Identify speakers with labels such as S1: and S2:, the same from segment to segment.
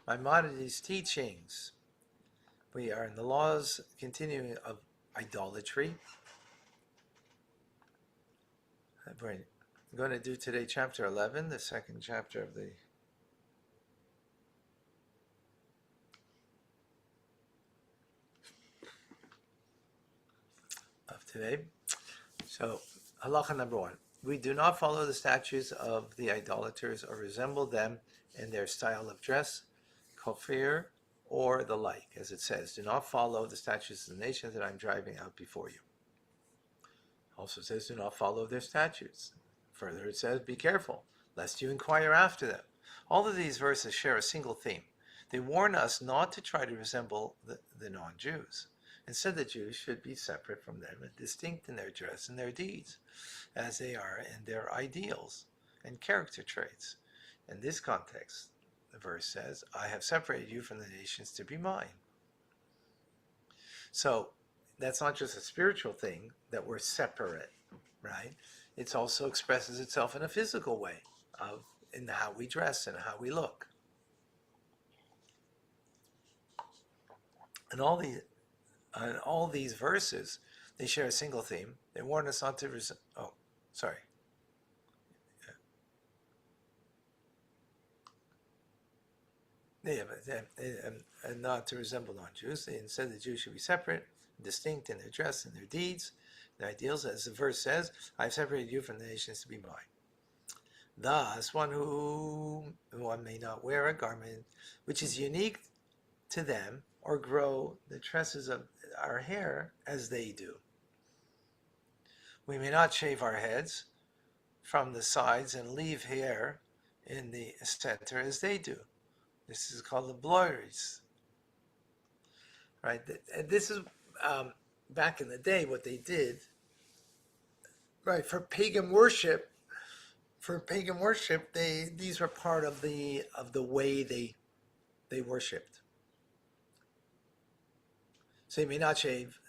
S1: Maimonides' teachings. We are in the laws continuing of idolatry. We're going to do today chapter 11, the second chapter of today. So, halacha number 1. We do not follow the statutes of the idolaters or resemble them in their style of dress, kofir, or the like. As it says, do not follow the statutes of the nations that I'm driving out before you. Also says, do not follow their statutes. Further, it says, be careful, lest you inquire after them. All of these verses share a single theme. They warn us not to try to resemble the non-Jews. Instead, the Jews should be separate from them and distinct in their dress and their deeds, as they are in their ideals and character traits. In this context, the verse says, I have separated you from the nations to be mine. So, that's not just a spiritual thing that we're separate, right? It also expresses itself in a physical way, in how we dress and how we look. And all these verses, they share a single theme. They warn us not to and not to resemble non-Jews. Instead, the Jews should be separate, distinct in their dress and their deeds, their ideals. As the verse says, I've separated you from the nations to be mine. Thus, one may not wear a garment which is unique to them, or grow the tresses of our hair as they do. We may not shave our heads from the sides and leave hair in the center as they do. This is called the bloiries. Right? And this is back in the day what they did. Right, for pagan worship. These were part of the way they worshipped. So you may not shave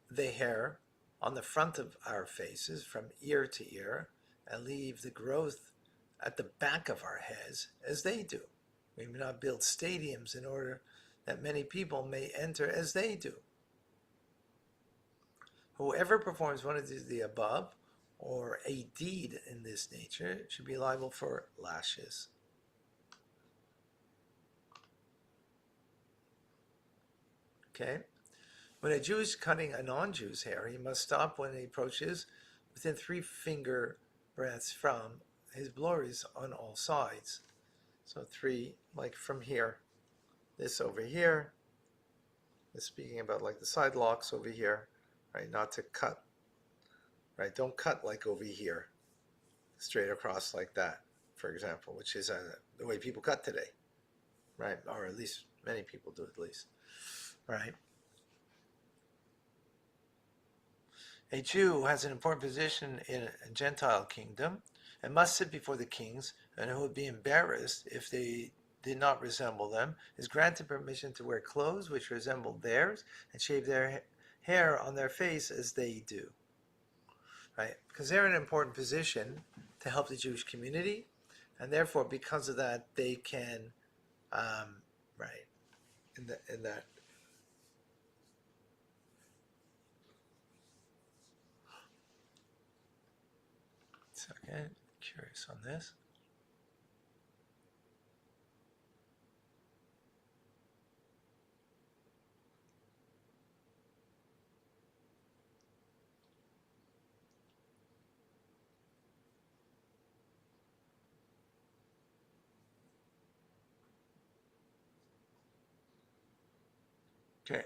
S1: the hair on the front of our faces from ear to ear and leave the growth at the back of our heads as they do. We may not build stadiums in order that many people may enter as they do. Whoever performs one of the above or a deed in this nature should be liable for lashes. Okay? When a Jew is cutting a non-Jew's hair, he must stop when he approaches within 3 finger breadths from his blories on all sides. So 3, like from here, this over here. This speaking about like the side locks over here, right? Not to cut, right? Don't cut like over here, straight across like that, for example, which is the way people cut today, right? Or at least many people do, at least, right? A Jew has an important position in a Gentile kingdom and must sit before the kings, and who would be embarrassed if they did not resemble them, is granted permission to wear clothes which resemble theirs and shave their hair on their face as they do. Right? Because they're in an important position to help the Jewish community, and therefore, because of that, they can, right, in that. Second, curious on this. Okay.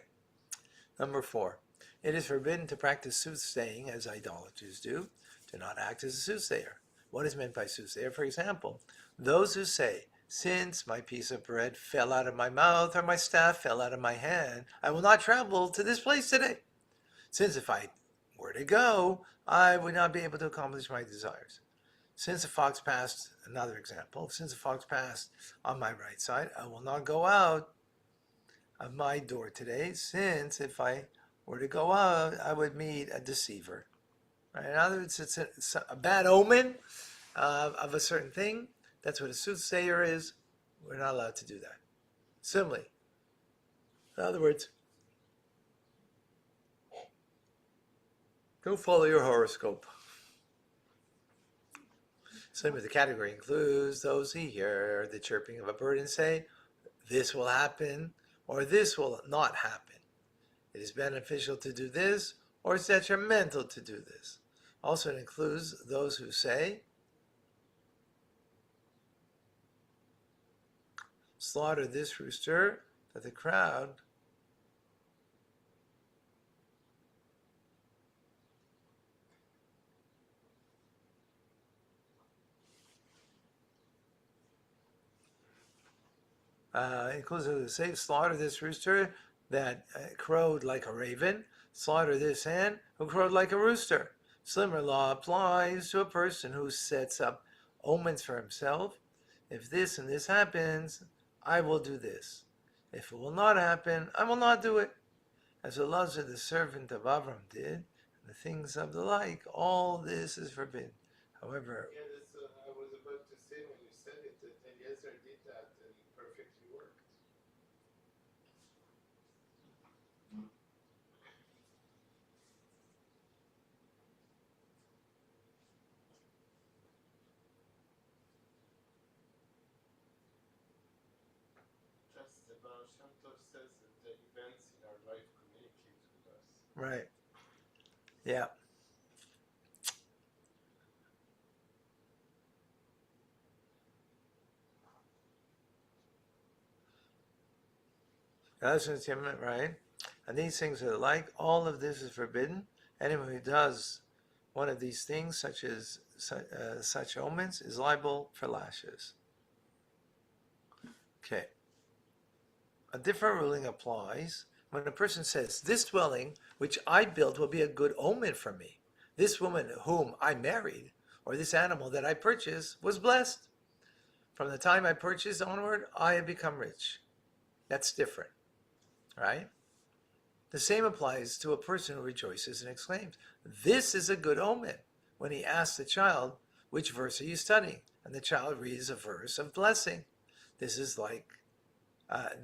S1: Number 4. It is forbidden to practice soothsaying as idolaters do. Do not act as a soothsayer. What is meant by soothsayer? For example, those who say, since my piece of bread fell out of my mouth or my staff fell out of my hand, I will not travel to this place today. Since if I were to go, I would not be able to accomplish my desires. Since a fox passed, another example, since a fox passed on my right side, I will not go out of my door today, since if I were to go out, I would meet a deceiver. Right? In other words, it's a bad omen of a certain thing. That's what a soothsayer is. We're not allowed to do that. Similarly, in other words, don't follow your horoscope. Similarly, the category includes those who hear the chirping of a bird and say, this will happen, or this will not happen. It is beneficial to do this, or it's detrimental to do this. Also, it includes those who say, slaughter this rooster, that the crowd includes those who say, slaughter this rooster that crowed like a raven, slaughter this hen who crowed like a rooster. Similar law applies to a person who sets up omens for himself. If this and this happens, I will do this. If it will not happen, I will not do it. As Elazar the servant of Avram did, and the things of the like, all this is forbidden. However,
S2: yeah, that's I was about to say when you said it that Eliezer did that and it perfectly worked. Just the Baal Shem Tov says that the events in our life communicate with us.
S1: right, yeah. That's right. And these things are like, all of this is forbidden. Anyone who does one of these things, such as such omens, is liable for lashes. Okay. A different ruling applies when a person says, this dwelling which I built will be a good omen for me. This woman whom I married, or this animal that I purchased, was blessed. From the time I purchased onward, I have become rich. That's different, right? The same applies to a person who rejoices and exclaims, this is a good omen, when he asks the child, which verse are you studying? And the child reads a verse of blessing. This is like,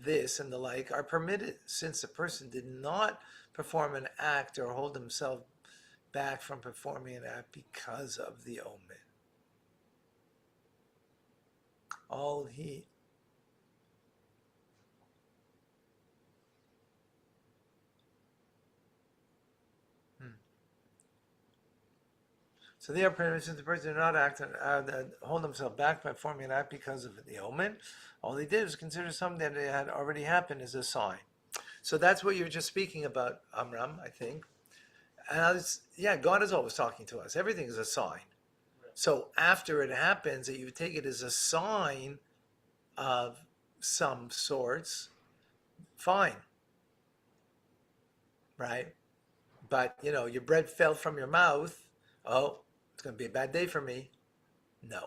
S1: this and the like are permitted, since the person did not perform an act or hold himself back from performing an act because of the omen. All he So they are permitted since the person did not act and hold himself back by forming an act because of the omen. All he did was consider something that had already happened as a sign. So that's what you were just speaking about, Amram, I think. And yeah, God is always talking to us. Everything is a sign. So after it happens, that you take it as a sign of some sorts, fine, right? But, you know, your bread fell from your mouth. Oh, it's going to be a bad day for me. No.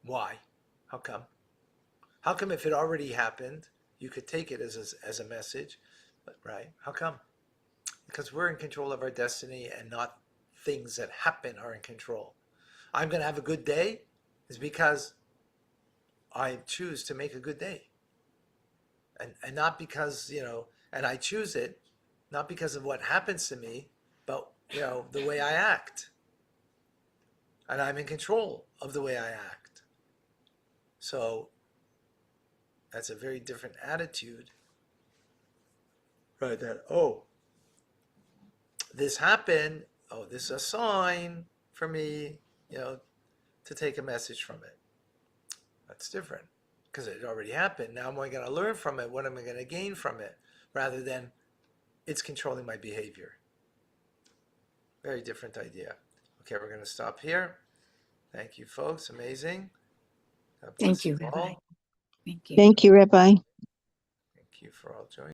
S1: Why? How come? How come if it already happened, you could take it as a message, right? How come? Because we're in control of our destiny and not things that happen are in control. I'm going to have a good day is because I choose to make a good day. And not because, you know, and I choose it, not because of what happens to me, but, you know, the way I act. And I'm in control of the way I act. So that's a very different attitude. Right, that, oh, this happened, oh, this is a sign for me, you know, to take a message from it. That's different because it already happened. Now am I going to learn from it? What am I going to gain from it? Rather than it's controlling my behavior. Very different idea. Okay, we're going to stop here. Thank you, folks. Amazing.
S3: Thank you, Rabbi.
S4: Thank you, Rabbi.
S1: Thank you for all joining.